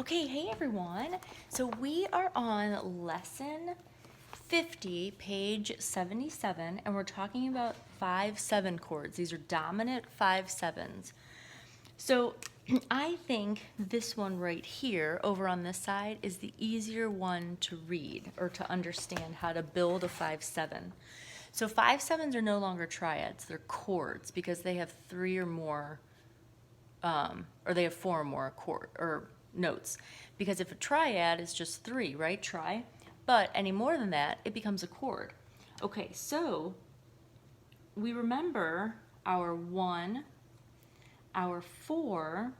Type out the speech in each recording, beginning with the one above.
Okay, hey everyone. So we are on lesson 50, page 77, and we're talking about 5/7 chords. These are dominant 5/7s. So I think this one right here, over on this side, is the easier one to read or to understand how to build a 5/7. So 5/7s are no longer triads, they're chords because they have three or more or they have four or more chord or notes. Because if a triad is just three, right? Tri. But any more than that, it becomes a chord. Okay, so we remember our 1, our 4,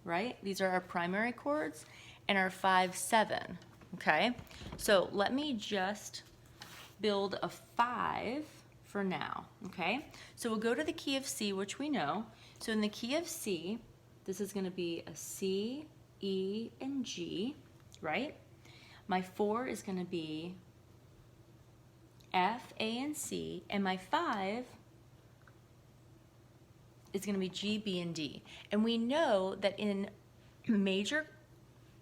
right? These are our primary chords, and our 5/7. Okay, so let me just build a 5 for now. Okay, so we'll go to the key of C, which we know. So in the key of C, this is going to be a C, E, and G, right? My 4 is going to be F, A, and C, and my 5 is going to be G, B, and D. And we know that in major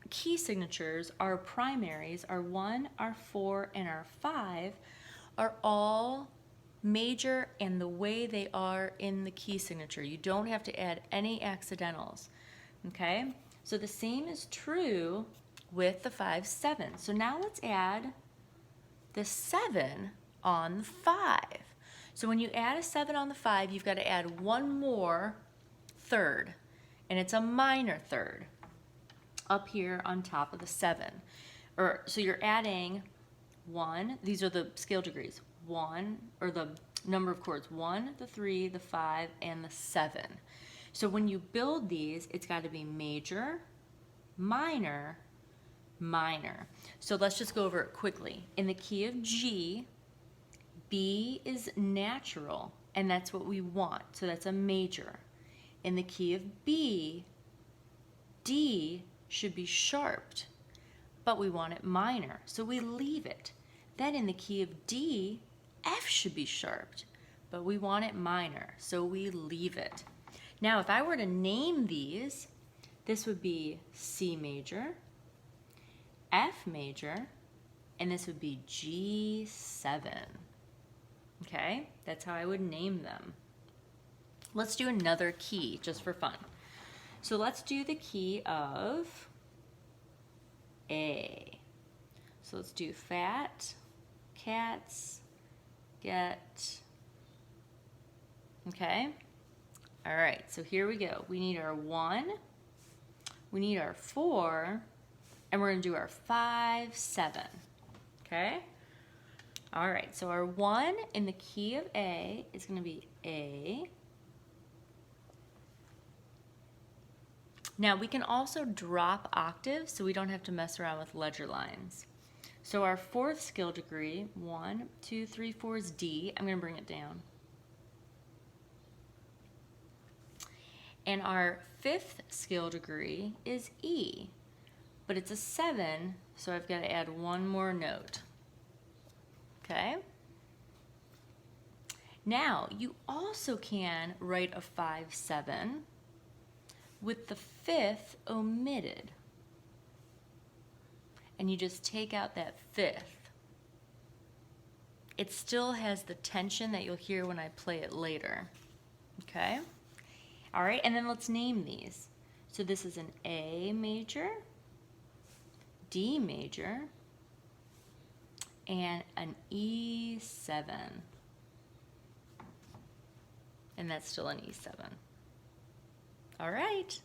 key signatures, our primaries, our 1, our 4, and our 5 are all major and the way they are in the key signature. You don't have to add any accidentals, okay? So the same is true with the 5/7. So now let's add the 7 on the 5. So when you add a 7 on the 5, you've got to add one more third, and it's a minor third up here on top of the 7. So you're adding 1, these are the scale degrees, 1, or the number of chords, 1, the 3, the 5, and the 7. So when you build these, it's got to be major, minor, minor. So let's just go over it quickly. In the key of G, B is natural, and that's what we want, so that's a major. In the key of B, D should be sharped, but we want it minor, so we leave it. Then in the key of D, F should be sharped, but we want it minor, so we leave it. Now, if I were to name these, this would be C major, F major, and this would be G7. Okay, that's how I would name them. Let's do another key just for fun. So let's do the key of A. So let's do fat, cats, get. Okay, all right, so here we go. We need our 1, we need our 4, and we're gonna do our 5/7, okay? All right, so our 1 in the key of A is gonna be A. Now we can also drop octaves so we don't have to mess around with ledger lines. So our 4th scale degree, 1, 2, 3, 4 is D. I'm gonna bring it down. And our 5th scale degree is E, but it's a 7, so I've got to add one more note. Okay? Now, you also can write a 5/7 with the 5th omitted. And you just take out that 5th. It still has the tension that you'll hear when I play it later. Okay? All right, and then let's name these. So this is an A major, D major, and an E7. And that's still an E7. All right.